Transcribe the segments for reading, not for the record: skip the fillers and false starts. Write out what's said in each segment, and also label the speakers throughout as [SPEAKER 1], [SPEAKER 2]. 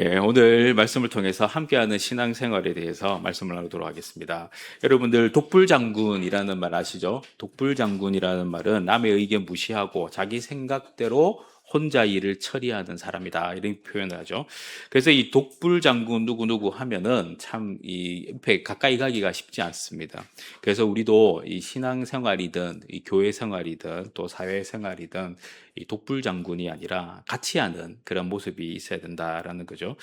[SPEAKER 1] 예, 오늘 말씀을 통해서 함께하는 신앙생활에 대해서 말씀을 나누도록 하겠습니다. 여러분들 독불장군이라는 말 아시죠? 독불장군이라는 말은 남의 의견 무시하고 자기 생각대로 혼자 일을 처리하는 사람이다, 이런 표현을 하죠. 그래서 이 독불장군 누구누구 하면은 참 이 옆에 가까이 가기가 쉽지 않습니다. 그래서 우리도 이 신앙생활이든 이 교회생활이든 또 사회생활이든 이 독불장군이 아니라 같이 하는 그런 모습이 있어야 된다라는 거죠.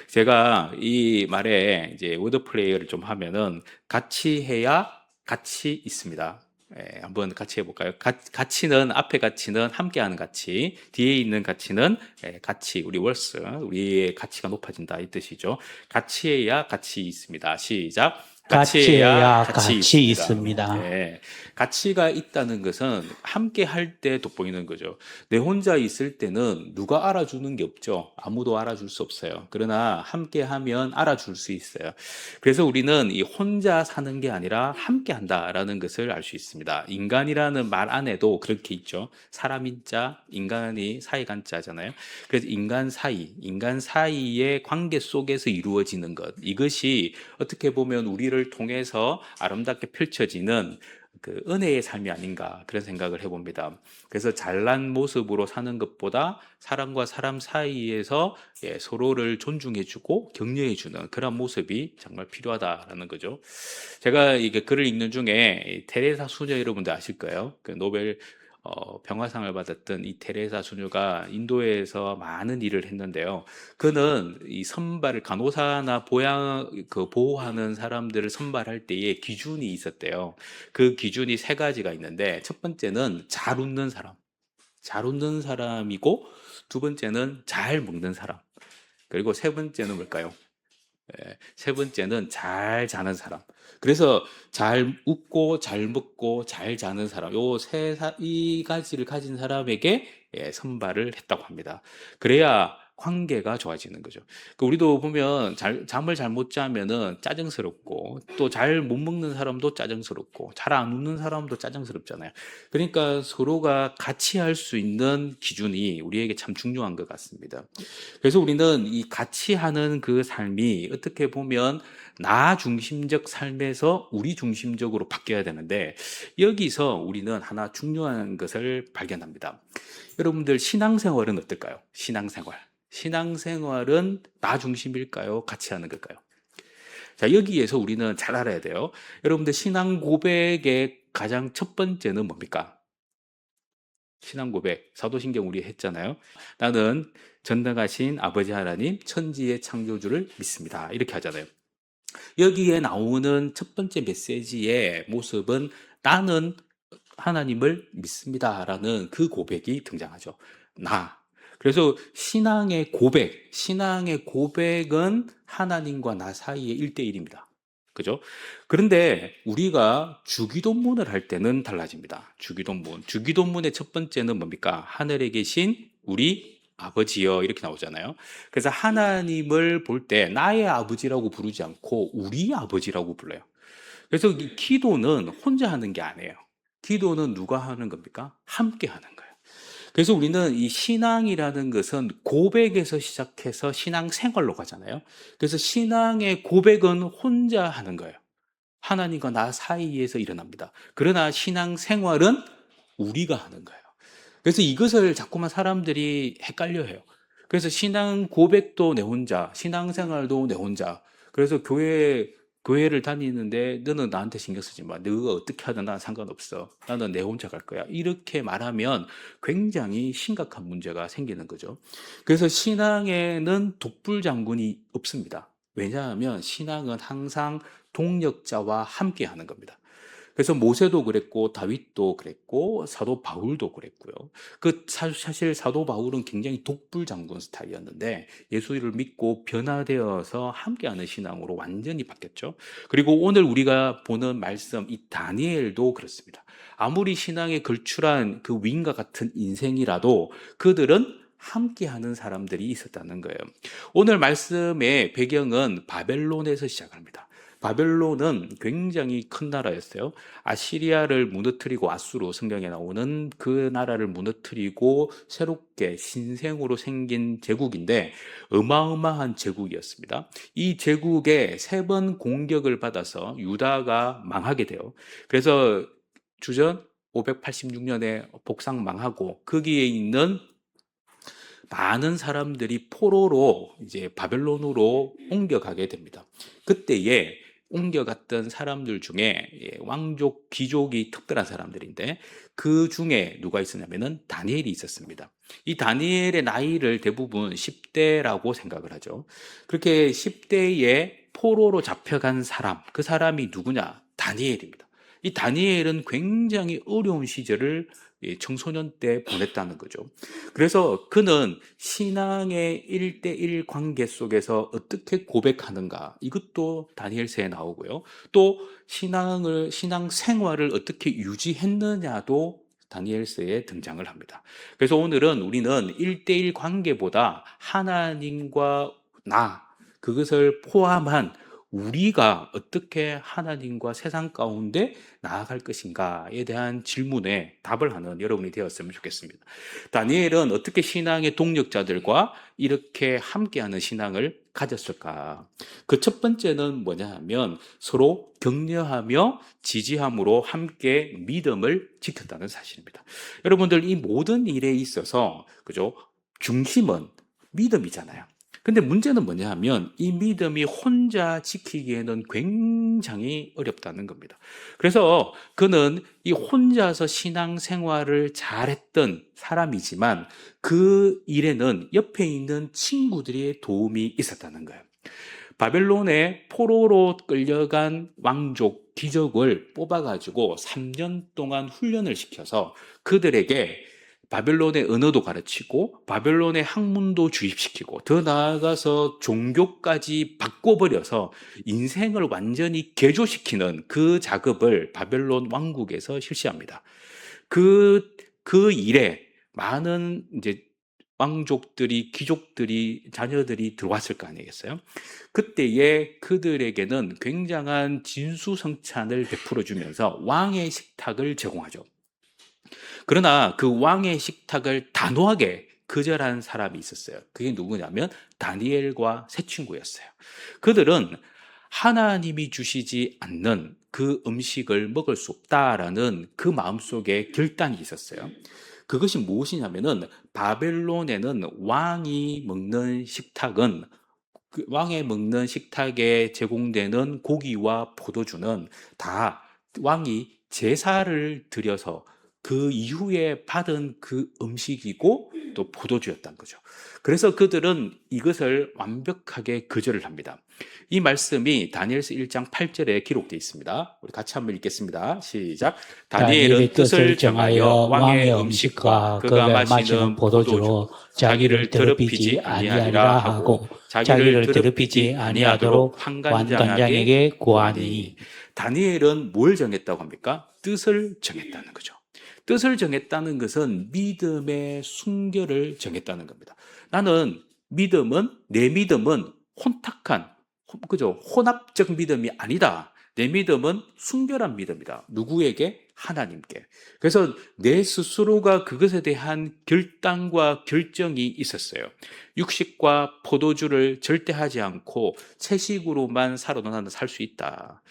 [SPEAKER 1] 제가 이 말에 이제 워드 플레이를 좀 하면은 같이 해야 가치 있습니다. 예, 한번 같이 해볼까요? 가치는, 앞에 가치는 함께하는 가치, 뒤에 있는 가치는 가치, 우리 월스, 우리의 가치가 높아진다, 이 뜻이죠. 같이 해야 가치 있습니다. 시작. 같이 해야
[SPEAKER 2] 가치해야
[SPEAKER 1] 가치
[SPEAKER 2] 가치
[SPEAKER 1] 있습니다.
[SPEAKER 2] 있습니다.
[SPEAKER 1] 예, 가치가 있다는 것은 함께 할 때 돋보이는 거죠. 내 혼자 있을 때는 누가 알아주는 게 없죠. 아무도 알아줄 수 없어요. 그러나 함께 하면 알아줄 수 있어요. 그래서 우리는 이 혼자 사는 게 아니라 함께 한다라는 것을 알 수 있습니다. 인간이라는 말 안에도 그렇게 있죠. 사람인 자, 인간이 사이간 자잖아요. 그래서 인간 사이의 관계 속에서 이루어지는 것. 이것이 어떻게 보면 우리를 통해서 아름답게 펼쳐지는 그 은혜의 삶이 아닌가, 그런 생각을 해봅니다. 그래서 잘난 모습으로 사는 것보다 사람과 사람 사이에서 서로를 존중해주고 격려해주는 그런 모습이 정말 필요하다라는 거죠. 제가 이게 글을 읽는 중에 이 테레사 수녀, 여러분들 아실 거예요. 그 노벨 평화상을 받았던 이 테레사 수녀가 인도에서 많은 일을 했는데요. 그는 이 선발을, 간호사나 보호하는 사람들을 선발할 때에 기준이 있었대요. 그 기준이 세 가지가 있는데, 첫 번째는 잘 웃는 사람, 잘 웃는 사람이고, 두 번째는 잘 먹는 사람, 그리고 세 번째는 뭘까요? 세 번째는 잘 자는 사람. 그래서 잘 웃고 잘 먹고 잘 자는 사람, 이 가지를 가진 사람에게 선발을 했다고 합니다. 그래야 관계가 좋아지는 거죠. 우리도 보면 잠을 잘 못 자면은 짜증스럽고, 또 잘 못 먹는 사람도 짜증스럽고, 잘 안 웃는 사람도 짜증스럽잖아요. 그러니까 서로가 같이 할 수 있는 기준이 우리에게 참 중요한 것 같습니다. 그래서 우리는 이 같이 하는 그 삶이 어떻게 보면 나 중심적 삶에서 우리 중심적으로 바뀌어야 되는데, 여기서 우리는 하나 중요한 것을 발견합니다. 여러분들 신앙생활은 어떨까요? 신앙생활은 나 중심일까요? 같이 하는 걸까요? 자, 여기에서 우리는 잘 알아야 돼요. 여러분들 신앙 고백의 가장 첫 번째는 뭡니까? 신앙 고백, 사도신경 우리 했잖아요. 나는 전능하신 아버지 하나님, 천지의 창조주를 믿습니다, 이렇게 하잖아요. 여기에 나오는 첫 번째 메시지의 모습은 나는 하나님을 믿습니다라는 그 고백이 등장하죠. 그래서 신앙의 고백은 하나님과 나 사이의 1대1입니다. 그죠? 그런데 우리가 주기도문을 할 때는 달라집니다. 주기도문의 첫 번째는 뭡니까? 하늘에 계신 우리 아버지여, 이렇게 나오잖아요. 그래서 하나님을 볼 때 나의 아버지라고 부르지 않고 우리 아버지라고 불러요. 그래서 이 기도는 혼자 하는 게 아니에요. 기도는 누가 하는 겁니까? 함께 하는 거예요. 그래서 우리는 이 신앙이라는 것은 고백에서 시작해서 신앙 생활로 가잖아요. 그래서 신앙의 고백은 혼자 하는 거예요. 하나님과 나 사이에서 일어납니다. 그러나 신앙 생활은 우리가 하는 거예요. 그래서 이것을 자꾸만 사람들이 헷갈려 해요. 그래서 신앙 고백도 내 혼자, 신앙 생활도 내 혼자. 그래서 교회를 다니는데 너는 나한테 신경 쓰지 마. 너가 어떻게 하든 난 상관없어. 나는 내 혼자 갈 거야. 이렇게 말하면 굉장히 심각한 문제가 생기는 거죠. 그래서 신앙에는 독불장군이 없습니다. 왜냐하면 신앙은 항상 동력자와 함께 하는 겁니다. 그래서 모세도 그랬고 다윗도 그랬고 사도 바울도 그랬고요. 사실 사도 바울은 굉장히 독불장군 스타일이었는데 예수를 믿고 변화되어서 함께하는 신앙으로 완전히 바뀌었죠. 그리고 오늘 우리가 보는 말씀, 이 다니엘도 그렇습니다. 아무리 신앙에 걸출한 그 위인과 같은 인생이라도 그들은 함께하는 사람들이 있었다는 거예요. 오늘 말씀의 배경은 바벨론에서 시작합니다. 바벨론은 굉장히 큰 나라였어요. 아시리아를 무너뜨리고 아수르 성경에 나오는 그 나라를 무너뜨리고 새롭게 신생으로 생긴 제국인데 어마어마한 제국이었습니다. 이 제국에 세 번 공격을 받아서 유다가 망하게 돼요. 그래서 주전 586년에 복상 망하고 거기에 있는 많은 사람들이 포로로 이제 바벨론으로 옮겨가게 됩니다. 그때에 옮겨갔던 사람들 중에 왕족, 귀족이 특별한 사람들인데 그 중에 누가 있었냐면은 다니엘이 있었습니다. 이 다니엘의 나이를 대부분 10대라고 생각을 하죠. 그렇게 10대에 포로로 잡혀간 사람, 그 사람이 누구냐? 다니엘입니다. 이 다니엘은 굉장히 어려운 시절을 청소년 때 보냈다는 거죠. 그래서 그는 신앙의 1대1 관계 속에서 어떻게 고백하는가, 이것도 다니엘서에 나오고요. 또 신앙 생활을 어떻게 유지했느냐도 다니엘서에 등장을 합니다. 그래서 오늘은 우리는 1대1 관계보다 하나님과 그것을 포함한 우리가 어떻게 하나님과 세상 가운데 나아갈 것인가에 대한 질문에 답을 하는 여러분이 되었으면 좋겠습니다. 다니엘은 어떻게 신앙의 동력자들과 이렇게 함께하는 신앙을 가졌을까? 그 첫 번째는 뭐냐 하면 서로 격려하며 지지함으로 함께 믿음을 지켰다는 사실입니다. 여러분들, 이 모든 일에 있어서 그죠? 중심은 믿음이잖아요. 근데 문제는 뭐냐 하면 이 믿음이 혼자 지키기에는 굉장히 어렵다는 겁니다. 그래서 그는 이 혼자서 신앙생활을 잘했던 사람이지만 그 일에는 옆에 있는 친구들의 도움이 있었다는 거예요. 바벨론의 포로로 끌려간 왕족, 귀족을 뽑아가지고 3년 동안 훈련을 시켜서 그들에게 바벨론의 언어도 가르치고 바벨론의 학문도 주입시키고 더 나아가서 종교까지 바꿔버려서 인생을 완전히 개조시키는 그 작업을 바벨론 왕국에서 실시합니다. 그 일에 많은 이제 왕족들이, 귀족들이, 자녀들이 들어왔을 거 아니겠어요? 그때에 그들에게는 굉장한 진수성찬을 베풀어 주면서 왕의 식탁을 제공하죠. 그러나 그 왕의 식탁을 단호하게 거절한 사람이 있었어요. 그게 누구냐면 다니엘과 세 친구였어요. 그들은 하나님이 주시지 않는 그 음식을 먹을 수 없다라는 그 마음속에 결단이 있었어요. 그것이 무엇이냐면은 바벨론에는 왕이 먹는 식탁은 그 왕이 먹는 식탁에 제공되는 고기와 포도주는 다 왕이 제사를 드려서 그 이후에 받은 그 음식이고 또 포도주였다는 거죠. 그래서 그들은 이것을 완벽하게 거절을 합니다. 이 말씀이 다니엘서 1장 8절에 기록되어 있습니다. 우리 같이 한번 읽겠습니다. 시작. 다니엘은 뜻을 정하여 왕의 음식과 그가 마시는 포도주로 자기를 더럽히지 아니하리라 하고 자기를 더럽히지 아니하도록 환관장에게 구하니. 다니엘은 뭘 정했다고 합니까? 뜻을 정했다는 거죠. 뜻을 정했다는 것은 믿음의 순결을 정했다는 겁니다. 내 믿음은 혼합적 믿음이 아니다. 내 믿음은 순결한 믿음이다. 누구에게? 하나님께. 그래서 내 스스로가 그것에 대한 결단과 결정이 있었어요. 육식과 포도주를 절대 하지 않고 채식으로만 살아도 나는 살 수 있다.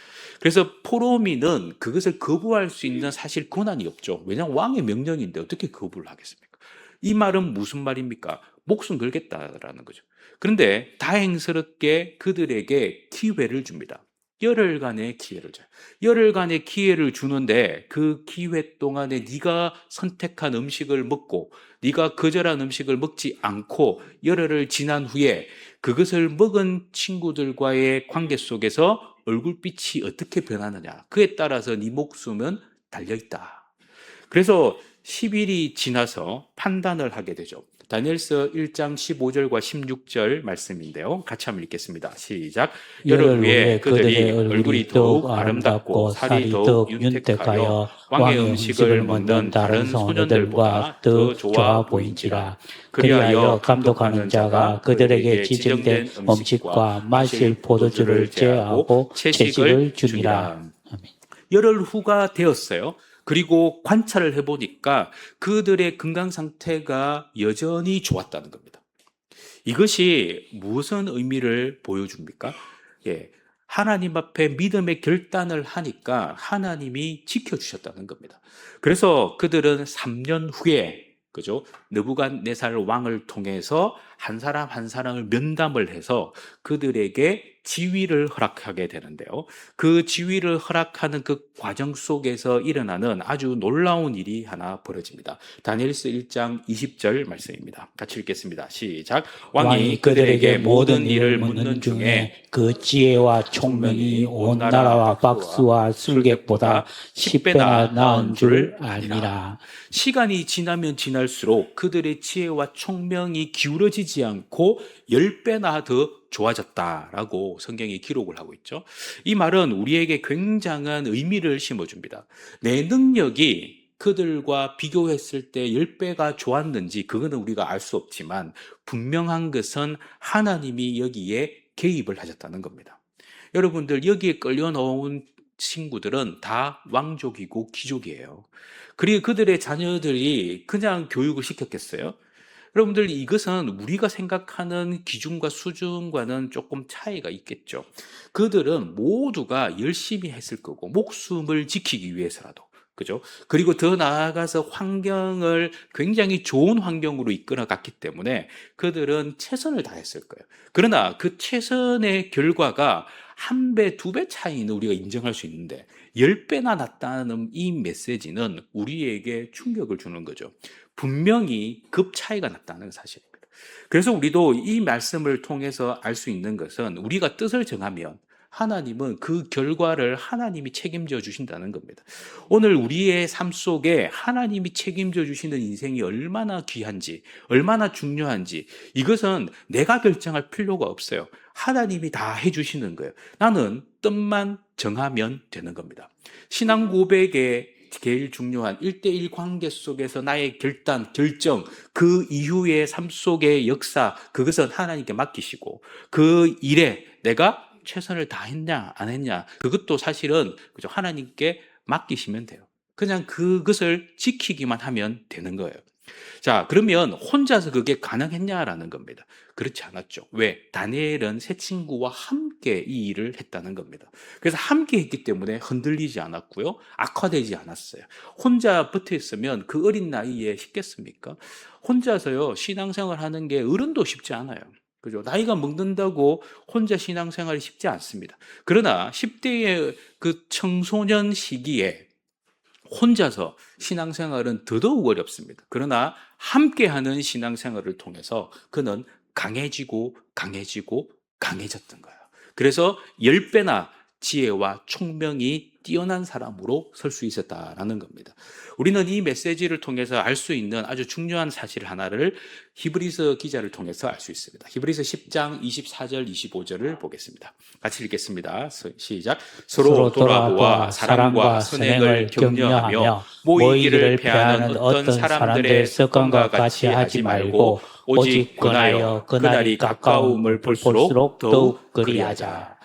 [SPEAKER 1] 그래서 포로민은 그것을 거부할 수 있는 사실 권한이 없죠. 왜냐하면 왕의 명령인데 어떻게 거부를 하겠습니까? 이 말은 무슨 말입니까? 목숨 걸겠다라는 거죠. 그런데 다행스럽게 그들에게 기회를 줍니다. 열흘간의 기회를 줘요. 열흘간의 기회를 주는데 그 기회 동안에 네가 선택한 음식을 먹고 네가 거절한 음식을 먹지 않고 열흘을 지난 후에 그것을 먹은 친구들과의 관계 속에서 얼굴빛이 어떻게 변하느냐, 그에 따라서 네 목숨은 달려있다. 그래서 10일이 지나서 판단을 하게 되죠. 다니엘서 1장 15절과 16절 말씀인데요. 같이 한번 읽겠습니다. 시작.
[SPEAKER 2] 열흘 후에 그들의 얼굴이 더욱 아름답고 살이 더욱 윤택하여 왕의 음식을 먹는 다른 소녀들보다 더 좋아 보인지라. 그리하여 감독하는 자가 그들에게 지정된 음식과 마실 포도주를 제하고 채식을 주니라.
[SPEAKER 1] 열흘 후가 되었어요. 그리고 관찰을 해보니까 그들의 건강 상태가 여전히 좋았다는 겁니다. 이것이 무슨 의미를 보여줍니까? 예, 하나님 앞에 믿음의 결단을 하니까 하나님이 지켜주셨다는 겁니다. 그래서 그들은 3년 후에 그죠? 느부갓네살 왕을 통해서 한 사람 한 사람을 면담을 해서 그들에게 지위를 허락하게 되는데요. 그 지위를 허락하는 그 과정 속에서 일어나는 아주 놀라운 일이 하나 벌어집니다. 다니엘서 1장 20절 말씀입니다. 같이 읽겠습니다. 시작.
[SPEAKER 2] 왕이 그들에게 모든 일을 묻는 중에 그 지혜와 총명이 온 나라와 박수와 술객보다 10배나 나은 줄 아니라.
[SPEAKER 1] 시간이 지나면 지날수록 그들의 지혜와 총명이 기울어지지 않고 10배나 더 좋아졌다라고 성경이 기록을 하고 있죠. 이 말은 우리에게 굉장한 의미를 심어줍니다. 내 능력이 그들과 비교했을 때 10배가 좋았는지 그거는 우리가 알 수 없지만 분명한 것은 하나님이 여기에 개입을 하셨다는 겁니다. 여러분들 여기에 끌려 나온 친구들은 다 왕족이고 귀족이에요. 그리고 그들의 자녀들이 그냥 교육을 시켰겠어요? 여러분들 이것은 우리가 생각하는 기준과 수준과는 조금 차이가 있겠죠. 그들은 모두가 열심히 했을 거고 목숨을 지키기 위해서라도 그죠? 그리고 더 나아가서 환경을 굉장히 좋은 환경으로 이끌어 갔기 때문에 그들은 최선을 다했을 거예요. 그러나 그 최선의 결과가 1배, 2배 차이는 우리가 인정할 수 있는데 10배나 낫다는 이 메시지는 우리에게 충격을 주는 거죠. 분명히 급 차이가 났다는 사실입니다. 그래서 우리도 이 말씀을 통해서 알 수 있는 것은 우리가 뜻을 정하면 하나님은 그 결과를 하나님이 책임져 주신다는 겁니다. 오늘 우리의 삶 속에 하나님이 책임져 주시는 인생이 얼마나 귀한지, 얼마나 중요한지 이것은 내가 결정할 필요가 없어요. 하나님이 다 해주시는 거예요. 나는 뜻만 정하면 되는 겁니다. 신앙 고백의 제일 중요한 1대1 관계 속에서 나의 결정, 그 이후의 삶 속의 역사, 그것은 하나님께 맡기시고 그 일에 내가 최선을 다했냐 안 했냐 그것도 사실은 그죠? 하나님께 맡기시면 돼요. 그냥 그것을 지키기만 하면 되는 거예요. 자, 그러면 혼자서 그게 가능했냐라는 겁니다. 그렇지 않았죠. 왜? 다니엘은 세 친구와 함께 이 일을 했다는 겁니다. 그래서 함께 했기 때문에 흔들리지 않았고요. 악화되지 않았어요. 혼자 붙어 있으면 그 어린 나이에 쉽겠습니까? 혼자서요, 신앙생활 하는 게 어른도 쉽지 않아요. 그죠? 나이가 먹는다고 혼자 신앙생활이 쉽지 않습니다. 그러나 10대의 그 청소년 시기에 혼자서 신앙생활은 더더욱 어렵습니다. 그러나 함께하는 신앙생활을 통해서 그는 강해지고 강해졌던 거예요. 그래서 10배나 지혜와 총명이 뛰어난 사람으로 설 수 있었다라는 겁니다. 우리는 이 메시지를 통해서 알 수 있는 아주 중요한 사실 하나를 히브리서 기자를 통해서 알 수 있습니다. 히브리서 10장 24절 25절을 보겠습니다. 같이 읽겠습니다. 시작. 서로 돌아보아 사랑과 선행을 격려하며 모이기를 패하는 어떤 사람들의 습관과 같이 하지 말고 오직 권하여 그날이 가까움을 볼수록 더욱 그리하자.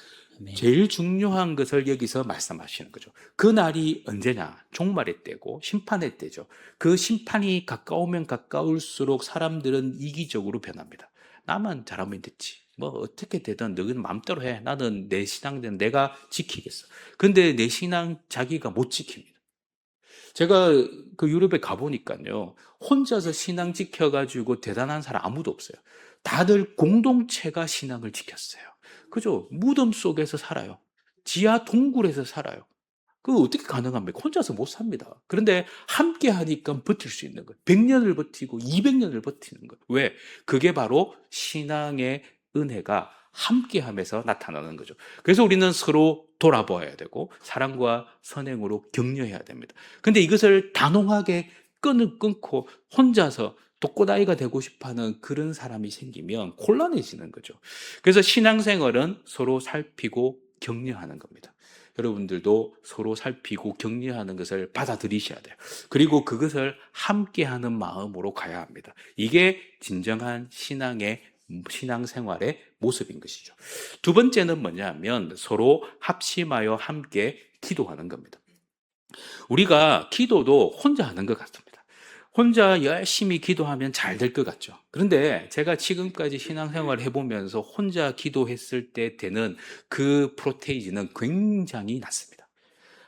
[SPEAKER 1] 제일 중요한 것을 여기서 말씀하시는 거죠. 그 날이 언제냐? 종말의 때고 심판의 때죠. 그 심판이 가까우면 가까울수록 사람들은 이기적으로 변합니다. 나만 잘하면 됐지. 뭐 어떻게 되든 너희는 마음대로 해. 나는 내 신앙은 내가 지키겠어. 근데 내 신앙 자기가 못 지킵니다. 제가 그 유럽에 가보니까요. 혼자서 신앙 지켜가지고 대단한 사람 아무도 없어요. 다들 공동체가 신앙을 지켰어요. 그죠? 무덤 속에서 살아요. 지하 동굴에서 살아요. 그거 어떻게 가능합니까? 혼자서 못 삽니다. 그런데 함께 하니까 버틸 수 있는 거예요. 100년을 버티고 200년을 버티는 거예요. 왜? 그게 바로 신앙의 은혜가 함께 하면서 나타나는 거죠. 그래서 우리는 서로 돌아보아야 되고 사랑과 선행으로 격려해야 됩니다. 근데 이것을 단호하게 끈을 끊고 혼자서 독고다이가 되고 싶어하는 그런 사람이 생기면 곤란해지는 거죠. 그래서 신앙생활은 서로 살피고 격려하는 겁니다. 여러분들도 서로 살피고 격려하는 것을 받아들이셔야 돼요. 그리고 그것을 함께하는 마음으로 가야 합니다. 이게 진정한 신앙생활의 모습인 것이죠. 두 번째는 뭐냐면 서로 합심하여 함께 기도하는 겁니다. 우리가 기도도 혼자 하는 것 같습니다. 혼자 열심히 기도하면 잘 될 것 같죠. 그런데 제가 지금까지 신앙생활을 해보면서 혼자 기도했을 때 되는 그 프로테이지는 굉장히 낮습니다.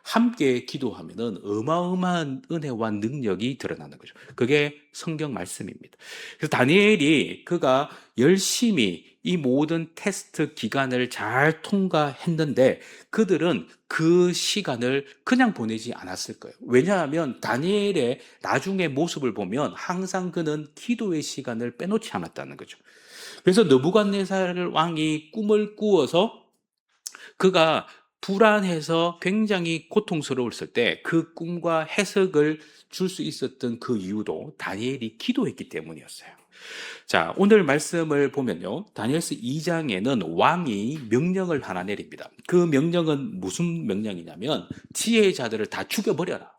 [SPEAKER 1] 함께 기도하면은 어마어마한 은혜와 능력이 드러나는 거죠. 그게 성경 말씀입니다. 그래서 다니엘이 그가 열심히 이 모든 테스트 기간을 잘 통과했는데 그들은 그 시간을 그냥 보내지 않았을 거예요. 왜냐하면 다니엘의 나중의 모습을 보면 항상 그는 기도의 시간을 빼놓지 않았다는 거죠. 그래서 느부갓네살 왕이 꿈을 꾸어서 그가 불안해서 굉장히 고통스러웠을 때 그 꿈과 해석을 줄 수 있었던 그 이유도 다니엘이 기도했기 때문이었어요. 자, 오늘 말씀을 보면요. 다니엘서 2장에는 왕이 명령을 하나 내립니다. 그 명령은 무슨 명령이냐면 지혜자들을 다 죽여버려라.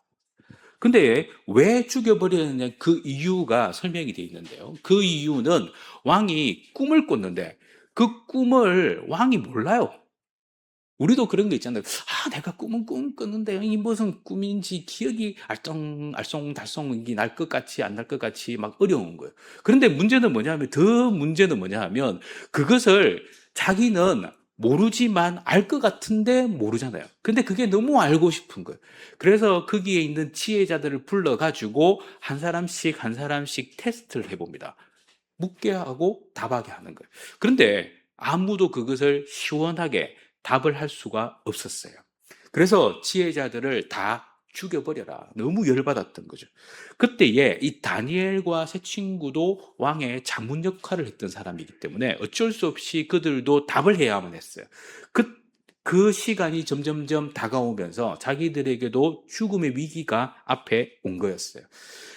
[SPEAKER 1] 근데 왜 죽여버리느냐 그 이유가 설명이 되어 있는데요. 그 이유는 왕이 꿈을 꿨는데 그 꿈을 왕이 몰라요. 우리도 그런 거 있잖아요. 내가 꿈은 꿨는데 이 무슨 꿈인지 기억이 알쏭달쏭 날 것 같이 안 날 것 같이 막 어려운 거예요. 그런데 문제는 뭐냐면 그것을 자기는 모르지만 알 것 같은데 모르잖아요. 근데 그게 너무 알고 싶은 거예요. 그래서 거기에 있는 지혜자들을 불러가지고 한 사람씩 테스트를 해봅니다. 묻게 하고 답하게 하는 거예요. 그런데 아무도 그것을 시원하게 답을 할 수가 없었어요. 그래서 지혜자들을 다 죽여버려라. 너무 열받았던 거죠. 그때에 이 다니엘과 세 친구도 왕의 자문 역할을 했던 사람이기 때문에 어쩔 수 없이 그들도 답을 해야만 했어요. 그 시간이 점점점 다가오면서 자기들에게도 죽음의 위기가 앞에 온 거였어요.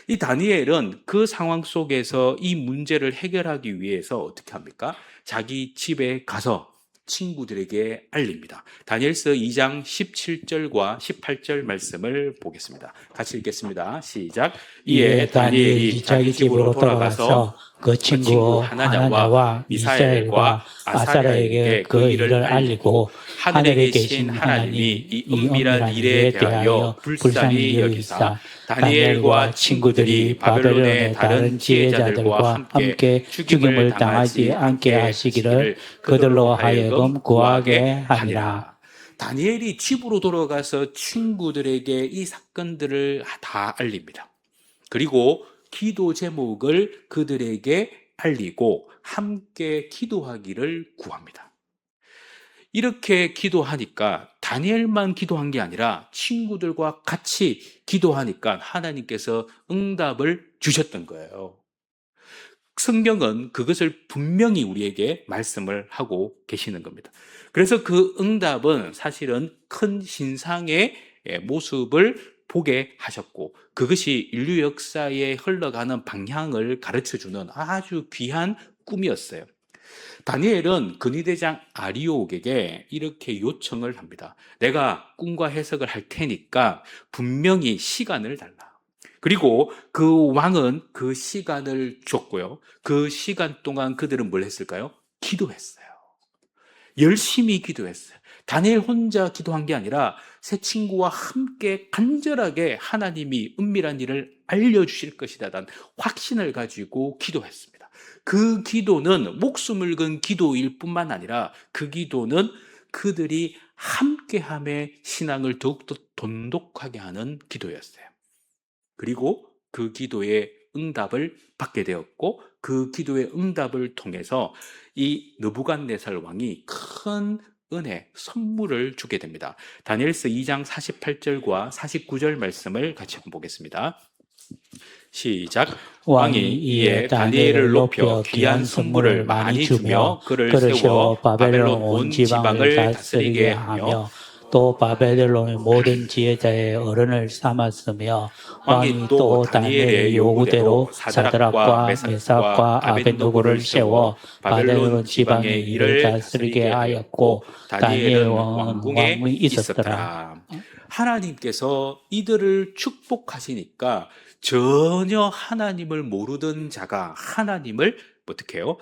[SPEAKER 1] 이 다니엘은 그 상황 속에서 이 문제를 해결하기 위해서 어떻게 합니까? 자기 집에 가서 친구들에게 알립니다. 다니엘서 2장 17절과 18절 말씀을 보겠습니다. 같이 읽겠습니다. 시작.
[SPEAKER 2] 이에 다니엘이 자기 집으로 돌아가서 그 친구 하나냐와 미사엘과 아사랴에게 그 일을 알리고 하늘에 계신 하나님이 이 은밀한 일에 대하여 불쌍히 여기사 다니엘과 친구들이 바벨론의 다른 지혜자들과 함께 죽임을 당하지 않게 하시기를 그들로 하여금 구하게 하니라.
[SPEAKER 1] 다니엘이 집으로 돌아가서 친구들에게 이 사건들을 다 알립니다. 그리고 기도 제목을 그들에게 알리고 함께 기도하기를 구합니다. 이렇게 기도하니까 다니엘만 기도한 게 아니라 친구들과 같이 기도하니까 하나님께서 응답을 주셨던 거예요. 성경은 그것을 분명히 우리에게 말씀을 하고 계시는 겁니다. 그래서 그 응답은 사실은 큰 신상의 모습을 보게 하셨고 그것이 인류 역사에 흘러가는 방향을 가르쳐주는 아주 귀한 꿈이었어요. 다니엘은 근위대장 아리옥에게 이렇게 요청을 합니다. 내가 꿈과 해석을 할 테니까 분명히 시간을 달라. 그리고 그 왕은 그 시간을 줬고요. 그 시간 동안 그들은 뭘 했을까요? 기도했어요. 열심히 기도했어요. 다니엘 혼자 기도한 게 아니라 세 친구와 함께 간절하게 하나님이 은밀한 일을 알려주실 것이라는 확신을 가지고 기도했습니다. 그 기도는 목숨을 건 기도일 뿐만 아니라 그 기도는 그들이 함께함의 신앙을 더욱더 돈독하게 하는 기도였어요. 그리고 그 기도의 응답을 받게 되었고 그 기도의 응답을 통해서 이 느부갓네살 왕이 큰 은혜, 선물을 주게 됩니다. 다니엘서 2장 48절과 49절 말씀을 같이 한번 보겠습니다. 시작. 왕이 이에 다니엘을 높여 귀한 선물을 많이 주며 그를 세워 바벨론 온 지방을 다스리게 하며
[SPEAKER 2] 또 바벨론의 모든 지혜자의 어른을 삼았으며 왕이 또 다니엘의 요구대로 사드락과 메삭과 아벤노고를 세워 바벨론 지방의 일을 다스리게 하였고 다니엘은 왕궁에 있었더라.
[SPEAKER 1] 하나님께서 이들을 축복하시니까 전혀 하나님을 모르던 자가 하나님을 어떻게 해요?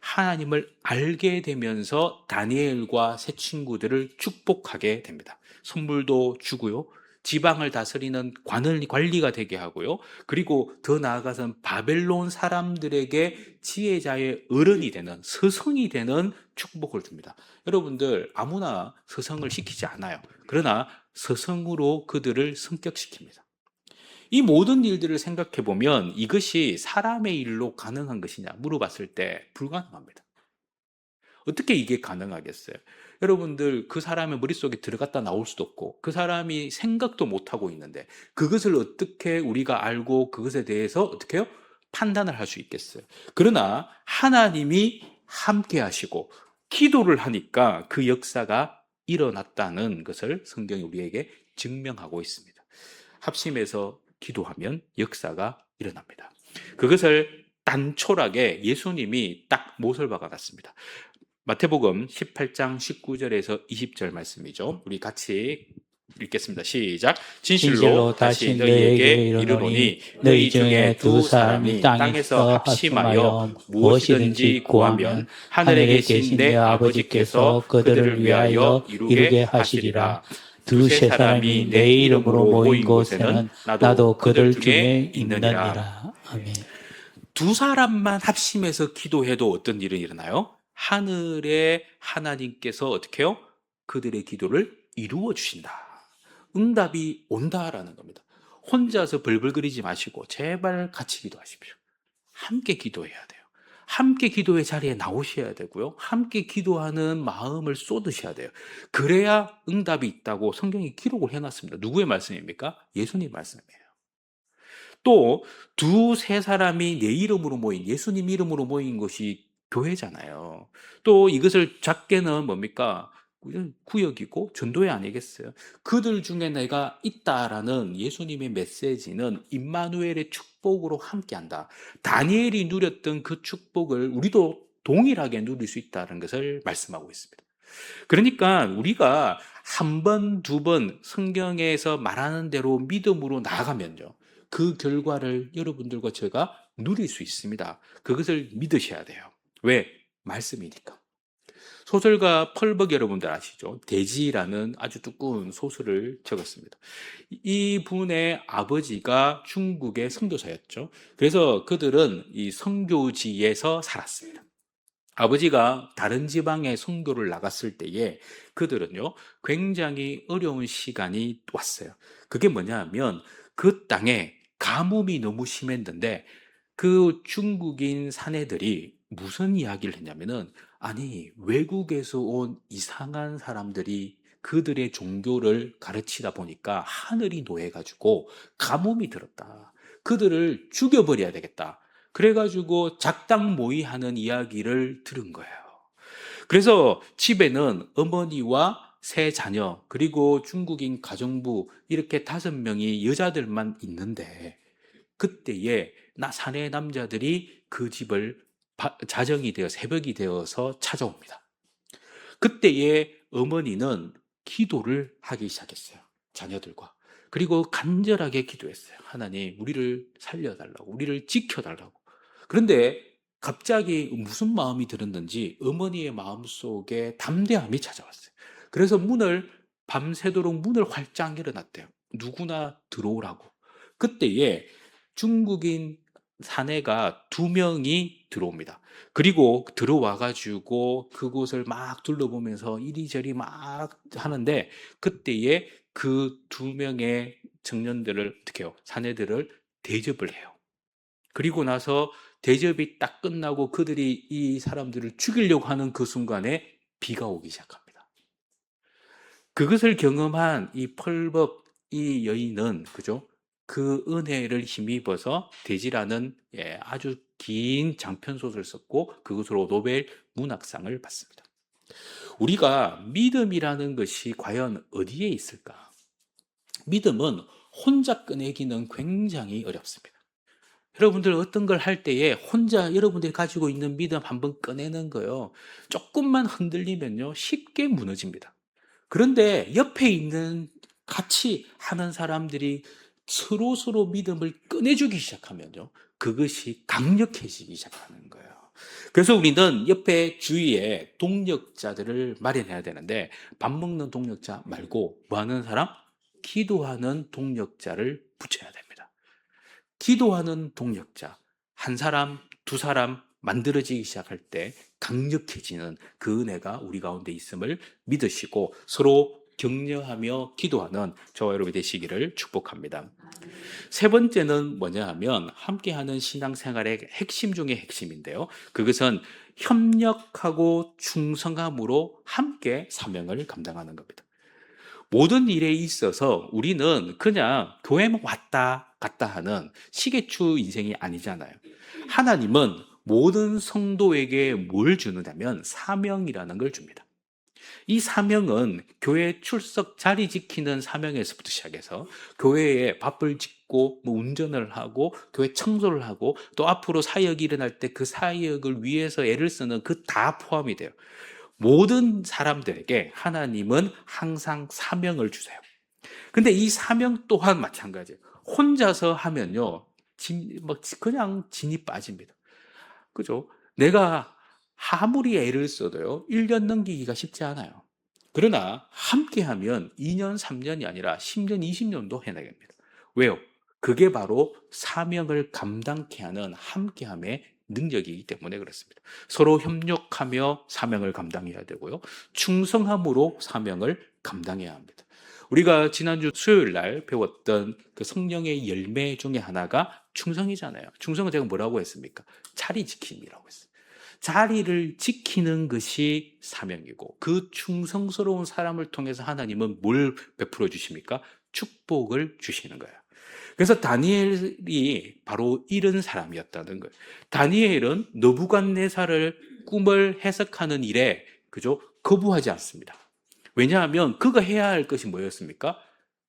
[SPEAKER 1] 하나님을 알게 되면서 다니엘과 새 친구들을 축복하게 됩니다. 선물도 주고요. 지방을 다스리는 관리가 되게 하고요. 그리고 더 나아가서는 바벨론 사람들에게 지혜자의 어른이 되는, 스승이 되는 축복을 줍니다. 여러분들 아무나 스승을 시키지 않아요. 그러나 스승으로 그들을 성격시킵니다. 이 모든 일들을 생각해 보면 이것이 사람의 일로 가능한 것이냐 물어봤을 때 불가능합니다. 어떻게 이게 가능하겠어요? 여러분들 그 사람의 머릿속에 들어갔다 나올 수도 없고 그 사람이 생각도 못하고 있는데 그것을 어떻게 우리가 알고 그것에 대해서 어떻게 해요? 판단을 할 수 있겠어요. 그러나 하나님이 함께 하시고 기도를 하니까 그 역사가 일어났다는 것을 성경이 우리에게 증명하고 있습니다. 합심해서 기도하면 역사가 일어납니다. 그것을 단촐하게 예수님이 딱 못을 박아놨습니다. 마태복음 18장 19절에서 20절 말씀이죠. 우리 같이 읽겠습니다. 시작. 진실로 다시 너희에게 이르노니 너희 중에 두 사람이 땅에서 합심하여 무엇이든지 구하면 하늘에 계신 내 아버지께서 그들을 위하여 이루게 하시리라. 두세 사람이 내 이름으로 모인 곳에는 나도 그들 중에 있느니라.
[SPEAKER 2] 아멘.
[SPEAKER 1] 두 사람만 합심해서 기도해도 어떤 일이 일어나요? 하늘에 하나님께서 어떻게 해요? 그들의 기도를 이루어 주신다. 응답이 온다라는 겁니다. 혼자서 벌벌거리지 마시고 제발 같이 기도하십시오. 함께 기도해야 돼요. 함께 기도의 자리에 나오셔야 되고요. 함께 기도하는 마음을 쏟으셔야 돼요. 그래야 응답이 있다고 성경이 기록을 해놨습니다. 누구의 말씀입니까? 예수님 말씀이에요. 또 두세 사람이 내 이름으로 모인, 예수님 이름으로 모인 것이 교회잖아요. 또 이것을 작게는 뭡니까? 구역이고 전도회 아니겠어요? 그들 중에 내가 있다라는 예수님의 메시지는 임마누엘의 축복으로 함께한다. 다니엘이 누렸던 그 축복을 우리도 동일하게 누릴 수 있다는 것을 말씀하고 있습니다. 그러니까 우리가 한 번, 두 번 성경에서 말하는 대로 믿음으로 나아가면요. 그 결과를 여러분들과 제가 누릴 수 있습니다. 그것을 믿으셔야 돼요. 왜? 말씀이니까. 소설가 펄벅 여러분들 아시죠? 대지라는 아주 두꺼운 소설을 적었습니다. 이 분의 아버지가 중국의 선교사였죠. 그래서 그들은 이 선교지에서 살았습니다. 아버지가 다른 지방에 선교를 나갔을 때에 그들은요, 굉장히 어려운 시간이 왔어요. 그게 뭐냐면 그 땅에 가뭄이 너무 심했는데 그 중국인 사내들이 무슨 이야기를 했냐면은 아니 외국에서 온 이상한 사람들이 그들의 종교를 가르치다 보니까 하늘이 노해가지고 가뭄이 들었다. 그들을 죽여버려야 되겠다. 그래가지고 작당 모의하는 이야기를 들은 거예요. 그래서 집에는 어머니와 세 자녀 그리고 중국인 가정부 이렇게 5명이 여자들만 있는데 그때에 사내 남자들이 그 집을 자정이 되어 새벽이 되어서 찾아옵니다. 그때에 어머니는 기도를 하기 시작했어요. 자녀들과. 그리고 간절하게 기도했어요. 하나님, 우리를 살려달라고, 우리를 지켜달라고. 그런데 갑자기 무슨 마음이 들었는지 어머니의 마음속에 담대함이 찾아왔어요. 그래서 밤새도록 문을 활짝 열어놨대요. 누구나 들어오라고. 그때에 중국인 사내가 2명이 들어옵니다. 그리고 들어와가지고 그곳을 막 둘러보면서 이리저리 막 하는데 그때에 그 2명의 청년들을 어떻게 해요? 사내들을 대접을 해요. 그리고 나서 대접이 딱 끝나고 그들이 이 사람들을 죽이려고 하는 그 순간에 비가 오기 시작합니다. 그것을 경험한 이 펄벅 이 여인은 그죠? 그 은혜를 힘입어서 대지라는 아주 긴 장편 소설을 썼고 그것으로 노벨 문학상을 받습니다. 우리가 믿음이라는 것이 과연 어디에 있을까? 믿음은 혼자 꺼내기는 굉장히 어렵습니다. 여러분들 어떤 걸 할 때에 혼자 여러분들이 가지고 있는 믿음 한번 꺼내는 거요. 조금만 흔들리면요. 쉽게 무너집니다. 그런데 옆에 있는 같이 하는 사람들이 서로 믿음을 꺼내주기 시작하면요. 그것이 강력해지기 시작하는 거예요. 그래서 우리는 옆에 주위에 동력자들을 마련해야 되는데 밥 먹는 동력자 말고 뭐 하는 사람? 기도하는 동력자를 붙여야 됩니다. 기도하는 동력자, 한 사람, 두 사람 만들어지기 시작할 때 강력해지는 그 은혜가 우리 가운데 있음을 믿으시고 서로 격려하며 기도하는 저와 여러분이 되시기를 축복합니다. 세 번째는 뭐냐 하면 함께하는 신앙생활의 핵심 중의 핵심인데요. 그것은 협력하고 충성함으로 함께 사명을 감당하는 겁니다. 모든 일에 있어서 우리는 그냥 교회만 왔다 갔다 하는 시계추 인생이 아니잖아요. 하나님은 모든 성도에게 뭘 주느냐면 사명이라는 걸 줍니다. 이 사명은 교회 출석 자리 지키는 사명에서부터 시작해서 교회에 밥을 짓고 운전을 하고 교회 청소를 하고 또 앞으로 사역이 일어날 때 그 사역을 위해서 애를 쓰는 그 다 포함이 돼요. 모든 사람들에게 하나님은 항상 사명을 주세요. 근데 이 사명 또한 마찬가지예요. 혼자서 하면요, 그냥 진이 빠집니다. 그죠? 내가 아무리 애를 써도요, 1년 넘기기가 쉽지 않아요. 그러나 함께하면 2년, 3년이 아니라 10년, 20년도 해내겠습니다. 왜요? 그게 바로 사명을 감당케 하는 함께함의 능력이기 때문에 그렇습니다. 서로 협력하며 사명을 감당해야 되고요. 충성함으로 사명을 감당해야 합니다. 우리가 지난주 수요일 날 배웠던 그 성령의 열매 중에 하나가 충성이잖아요. 충성은 제가 뭐라고 했습니까? 자리 지킴이라고 했어요. 자리를 지키는 것이 사명이고 그 충성스러운 사람을 통해서 하나님은 뭘 베풀어 주십니까? 축복을 주시는 거예요. 그래서 다니엘이 바로 이런 사람이었다는 거예요. 다니엘은 느부갓네살을 꿈을 해석하는 일에 그죠? 거부하지 않습니다. 왜냐하면 그가 해야 할 것이 뭐였습니까?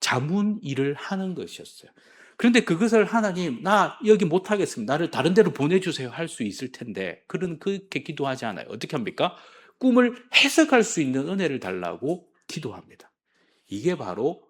[SPEAKER 1] 자문 일을 하는 것이었어요. 그런데 그것을 하나님, 나 여기 못하겠습니다. 나를 다른 데로 보내주세요. 할 수 있을 텐데, 그렇게 기도하지 않아요. 어떻게 합니까? 꿈을 해석할 수 있는 은혜를 달라고 기도합니다. 이게 바로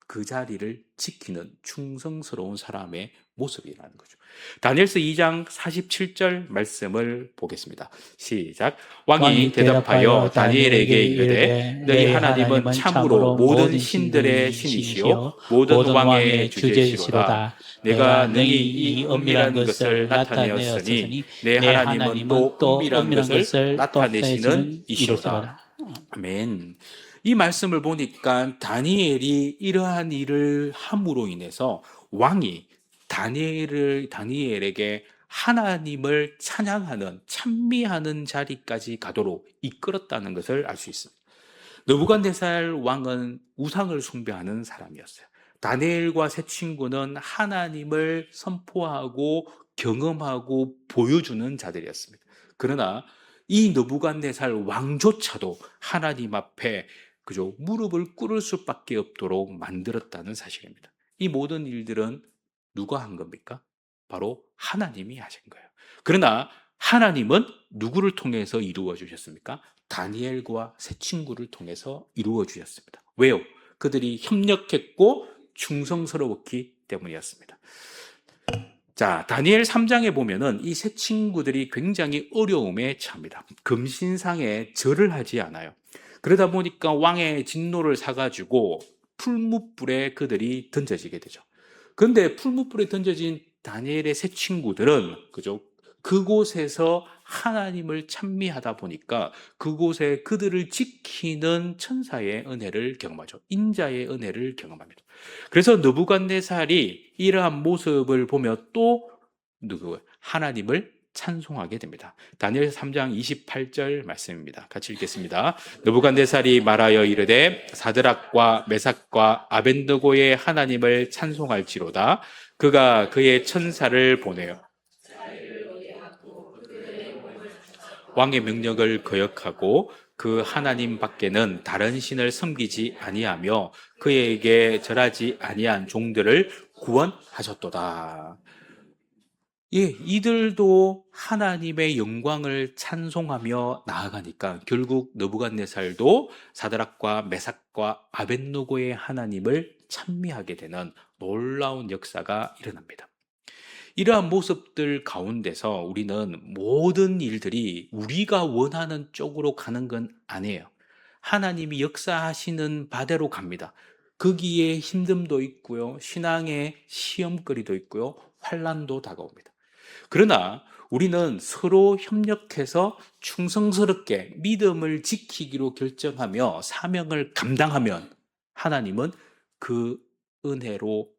[SPEAKER 1] 그 자리를 지키는 충성스러운 사람의 모습이라는 거죠. 다니엘서 2장 47절 말씀을 보겠습니다. 시작. 왕이 대답하여 다니엘에게 이르되 너희 하나님은 참으로 모든 신들의 신이시요 모든 왕의 주제시로다. 내가 능히 이 은밀한 것을 나타내었으니 내 하나님은 또 은밀한 것을 나타내시는 이시로다. 아멘. 이 말씀을 보니까 다니엘이 이러한 일을 함으로 인해서 왕이 다니엘에게 하나님을 찬양하는 찬미하는 자리까지 가도록 이끌었다는 것을 알 수 있습니다. 느부갓네살 왕은 우상을 숭배하는 사람이었어요. 다니엘과 세 친구는 하나님을 선포하고 경험하고 보여주는 자들이었습니다. 그러나 이 느부갓네살 왕조차도 하나님 앞에 그저 무릎을 꿇을 수밖에 없도록 만들었다는 사실입니다. 이 모든 일들은 누가 한 겁니까? 바로 하나님이 하신 거예요. 그러나 하나님은 누구를 통해서 이루어 주셨습니까? 다니엘과 세 친구를 통해서 이루어 주셨습니다. 왜요? 그들이 협력했고 충성스러웠기 때문이었습니다. 자, 다니엘 3장에 보면은 이 세 친구들이 굉장히 어려움에 처합니다. 금신상에 절을 하지 않아요. 그러다 보니까 왕의 진노를 사가지고 풀무불에 그들이 던져지게 되죠. 그런데 풀무불에 던져진 다니엘의 세 친구들은 그죠? 그곳에서 하나님을 찬미하다 보니까 그곳에 그들을 지키는 천사의 은혜를 경험하죠. 인자의 은혜를 경험합니다. 그래서 느부갓네살이 이러한 모습을 보며 또 하나님을 찬송하게 됩니다. 다니엘 3장 28절 말씀입니다. 같이 읽겠습니다. 느부갓네살이 말하여 이르되 사드락과 메삭과 아벤느고의 하나님을 찬송할지로다. 그가 그의 천사를 보내어 왕의 명령을 거역하고 그 하나님 밖에는 다른 신을 섬기지 아니하며 그에게 절하지 아니한 종들을 구원하셨도다. 예, 이들도 하나님의 영광을 찬송하며 나아가니까 결국 느부갓네살도 사드락과 메삭과 아벳느고의 하나님을 찬미하게 되는 놀라운 역사가 일어납니다. 이러한 모습들 가운데서 우리는 모든 일들이 우리가 원하는 쪽으로 가는 건 아니에요. 하나님이 역사하시는 바대로 갑니다. 거기에 힘듦도 있고요, 신앙의 시험거리도 있고요, 환난도 다가옵니다. 그러나 우리는 서로 협력해서 충성스럽게 믿음을 지키기로 결정하며 사명을 감당하면 하나님은 그 은혜로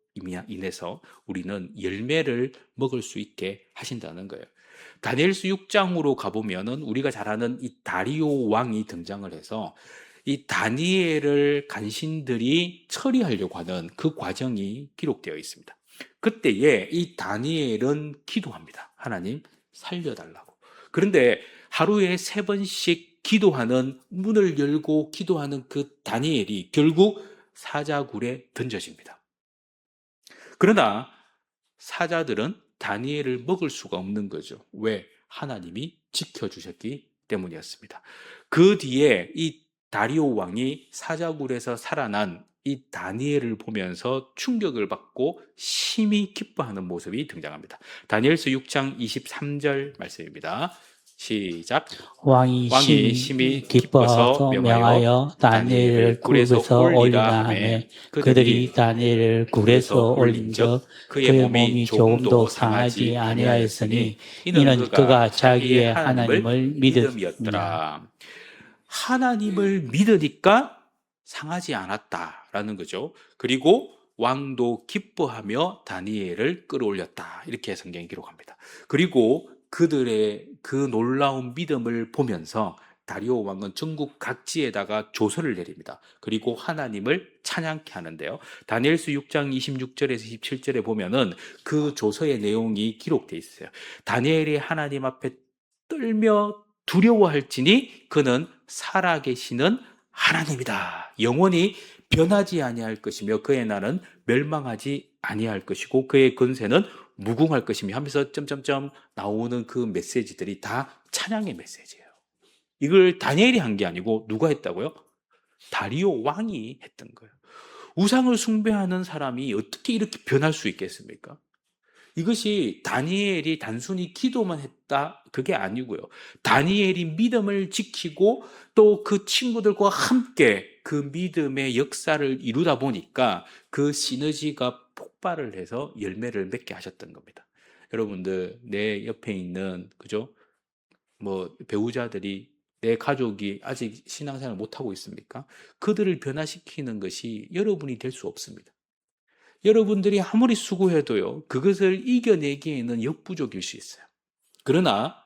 [SPEAKER 1] 인해서 우리는 열매를 먹을 수 있게 하신다는 거예요. 다니엘서 6장으로 가보면은 우리가 잘 아는 이 다리오 왕이 등장을 해서 이 다니엘을 간신들이 처리하려고 하는 그 과정이 기록되어 있습니다. 그때에 이 다니엘은 기도합니다. 하나님 살려달라고. 그런데 하루에 3번씩 기도하는, 문을 열고 기도하는 그 다니엘이 결국 사자굴에 던져집니다. 그러나 사자들은 다니엘을 먹을 수가 없는 거죠. 왜? 하나님이 지켜주셨기 때문이었습니다. 그 뒤에 이 다리오 왕이 사자굴에서 살아난 이 다니엘을 보면서 충격을 받고 심히 기뻐하는 모습이 등장합니다. 다니엘서 6장 23절 말씀입니다. 시작.
[SPEAKER 2] 왕이 심히 기뻐서 명하여 다니엘을 굴에서 올리라 하매 그들이 다니엘을 굴에서 올린즉 그의 몸이 조금도 상하지 아니하였으니 이는 그가 자기의 하나님을 믿음이었더라.
[SPEAKER 1] 하나님을 믿으니까 상하지 않았다라는 거죠. 그리고 왕도 기뻐하며 다니엘을 끌어올렸다, 이렇게 성경이 기록합니다. 그리고 그들의 그 놀라운 믿음을 보면서 다리오 왕은 전국 각지에다가 조서를 내립니다. 그리고 하나님을 찬양케 하는데요. 다니엘서 6장 26절에서 27절에 보면은 그 조서의 내용이 기록되어 있어요. 다니엘이 하나님 앞에 떨며 두려워할지니 그는 살아계시는 하나님이다. 영원히 변하지 아니할 것이며 그의 날은 멸망하지 아니할 것이고 그의 권세는 무궁할 것이며 하면서 점점점 나오는 그 메시지들이 다 찬양의 메시지예요. 이걸 다니엘이 한 게 아니고 누가 했다고요? 다리오 왕이 했던 거예요. 우상을 숭배하는 사람이 어떻게 이렇게 변할 수 있겠습니까? 이것이 다니엘이 단순히 기도만 했다, 그게 아니고요. 다니엘이 믿음을 지키고 또 그 친구들과 함께 그 믿음의 역사를 이루다 보니까 그 시너지가 폭발을 해서 열매를 맺게 하셨던 겁니다. 여러분들, 내 옆에 있는, 그죠? 배우자들이, 내 가족이 아직 신앙생활을 못하고 있습니까? 그들을 변화시키는 것이 여러분이 될 수 없습니다. 여러분들이 아무리 수고해도요, 그것을 이겨내기에는 역부족일 수 있어요. 그러나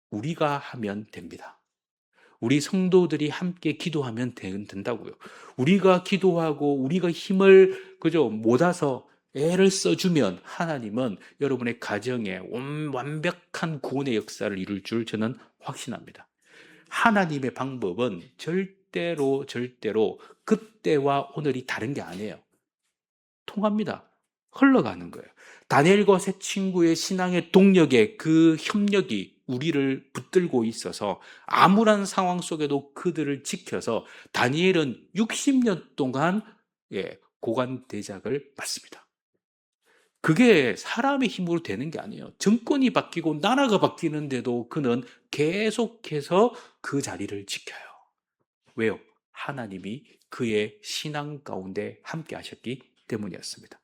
[SPEAKER 1] 우리가 하면 됩니다. 우리 성도들이 함께 기도하면 된다고요. 우리가 기도하고 우리가 힘을 모아서 애를 써주면 하나님은 여러분의 가정에 완벽한 구원의 역사를 이룰 줄 저는 확신합니다. 하나님의 방법은 절대로 그때와 오늘이 다른 게 아니에요. 통합니다. 흘러가는 거예요. 다니엘과 세 친구의 신앙의 동력의 그 협력이 우리를 붙들고 있어서 암울한 상황 속에도 그들을 지켜서 다니엘은 60년 동안 고관대작을 받습니다. 그게 사람의 힘으로 되는 게 아니에요. 정권이 바뀌고 나라가 바뀌는데도 그는 계속해서 그 자리를 지켜요. 왜요? 하나님이 그의 신앙 가운데 함께 하셨기 때문이었습니다.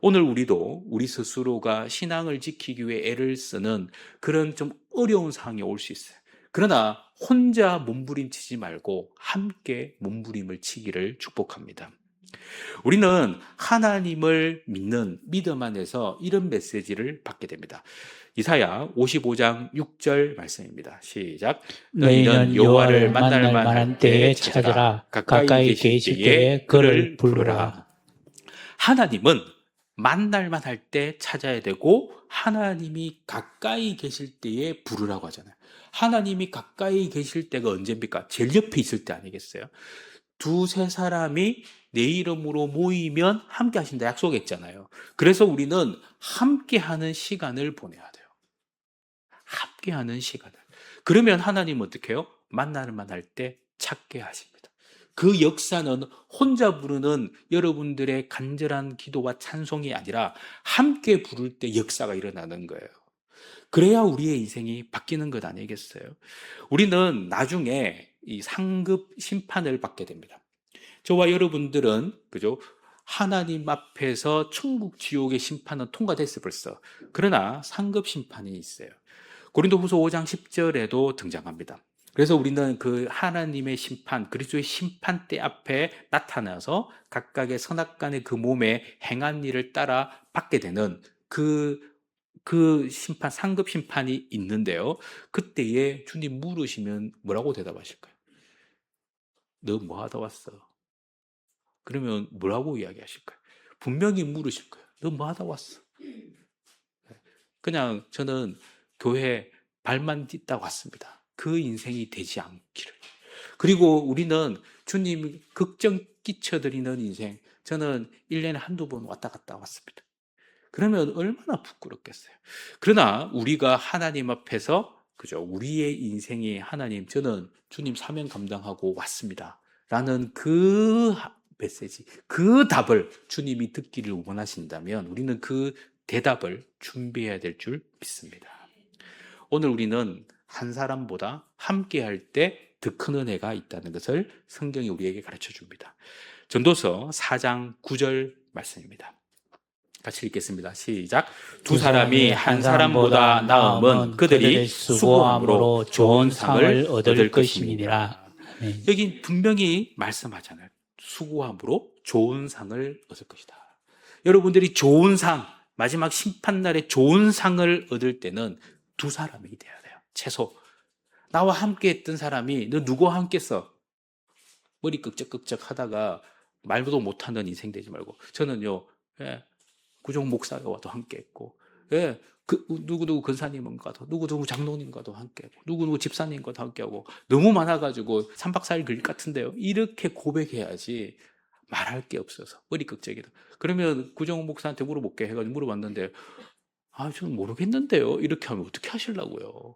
[SPEAKER 1] 오늘 우리도 우리 스스로가 신앙을 지키기 위해 애를 쓰는 그런 좀 어려운 상황이 올 수 있어요. 그러나 혼자 몸부림치지 말고 함께 몸부림을 치기를 축복합니다. 우리는 하나님을 믿는 믿음 안에서 이런 메시지를 받게 됩니다. 이사야 55장 6절 말씀입니다. 시작.
[SPEAKER 2] 너희는 여호와를 만날 만한 때에 찾으라. 가까이 계실 때에 그를 부르라.
[SPEAKER 1] 하나님은 만날만 할 때 찾아야 되고 하나님이 가까이 계실 때에 부르라고 하잖아요. 하나님이 가까이 계실 때가 언제입니까? 제일 옆에 있을 때 아니겠어요? 두세 사람이 내 이름으로 모이면 함께 하신다 약속했잖아요. 그래서 우리는 함께 하는 시간을 보내야 돼요. 함께 하는 시간을. 그러면 하나님은 어떻게 해요? 만날 만할 때 찾게 하십니다. 그 역사는 혼자 부르는 여러분들의 간절한 기도와 찬송이 아니라 함께 부를 때 역사가 일어나는 거예요. 그래야 우리의 인생이 바뀌는 것 아니겠어요? 우리는 나중에 이 상급 심판을 받게 됩니다. 저와 여러분들은 그죠? 하나님 앞에서 천국 지옥의 심판은 통과됐어 벌써. 그러나 상급 심판이 있어요. 고린도후서 5장 10절에도 등장합니다. 그래서 우리는 그 하나님의 심판, 그리스도의 심판대 앞에 나타나서 각각의 선악간의 그 몸에 행한 일을 따라 받게 되는 그 심판, 상급 심판이 있는데요. 그때에 주님 물으시면 뭐라고 대답하실까요? 너 뭐 하다 왔어? 그러면 뭐라고 이야기하실까요? 분명히 물으실 거예요. 너 뭐 하다 왔어? 그냥 저는 교회 발만 딛다 왔습니다. 그 인생이 되지 않기를. 그리고 우리는 주님 걱정 끼쳐드리는 인생, 저는 1년에 한두 번 왔다 갔다 왔습니다. 그러면 얼마나 부끄럽겠어요. 그러나 우리가 하나님 앞에서 그죠? 우리의 인생이 하나님, 저는 주님 사명 감당하고 왔습니다. 라는 그 메시지, 그 답을 주님이 듣기를 원하신다면 우리는 그 대답을 준비해야 될 줄 믿습니다. 오늘 우리는 한 사람보다 함께 할 때 더 큰 은혜가 있다는 것을 성경이 우리에게 가르쳐 줍니다. 전도서 4장 9절 말씀입니다. 같이 읽겠습니다. 시작. 두 사람이 한 사람보다 나음은 그들이 수고함으로 좋은 상을 얻을 것임이니라. 여기 분명히 말씀하잖아요. 수고함으로 좋은 상을 얻을 것이다. 여러분들이 좋은 상, 마지막 심판날에 좋은 상을 얻을 때는 두 사람이 돼야 돼요. 최소. 나와 함께 했던 사람이 너 누구와 함께 했어? 머리 끄적끄적 하다가 말도 못하는 인생 되지 말고. 저는요, 구종 목사와도 함께 했고, 누구누구 근사님과도, 누구누구 장로님과도 함께 하고, 누구누구 집사님과도 함께 하고, 너무 많아가지고 3박 4일 걸릴 것 같은데요. 이렇게 고백해야지 말할 게 없어서. 머리 끄적이다. 그러면 구종 목사한테 물어볼게 해가지고 물어봤는데, 저는 모르겠는데요. 이렇게 하면 어떻게 하시려고요?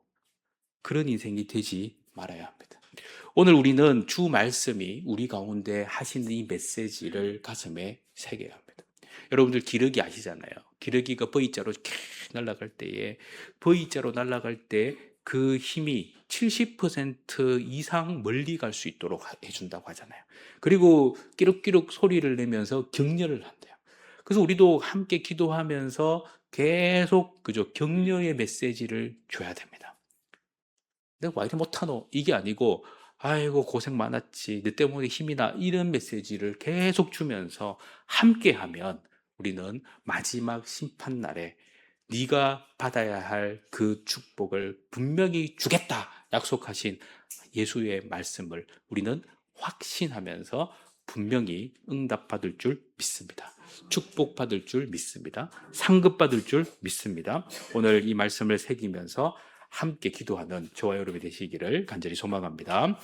[SPEAKER 1] 그런 인생이 되지 말아야 합니다. 오늘 우리는 주 말씀이 우리 가운데 하시는 이 메시지를 가슴에 새겨야 합니다. 여러분들 기러기 아시잖아요. 기러기가 V자로 날아갈 때에 V자로 날아갈 때 그 힘이 70% 이상 멀리 갈 수 있도록 해준다고 하잖아요. 그리고 끼룩끼룩 소리를 내면서 격려를 한대요. 그래서 우리도 함께 기도하면서 계속 그죠 격려의 메시지를 줘야 됩니다. 내가 왜 이렇게 못하노? 이게 아니고 아이고 고생 많았지, 너 때문에 힘이 나, 이런 메시지를 계속 주면서 함께하면 우리는 마지막 심판날에 네가 받아야 할 그 축복을 분명히 주겠다 약속하신 예수의 말씀을 우리는 확신하면서 분명히 응답받을 줄 믿습니다. 축복받을 줄 믿습니다. 상급받을 줄 믿습니다. 오늘 이 말씀을 새기면서 함께 기도하는 저와 여러분이 되시기를 간절히 소망합니다.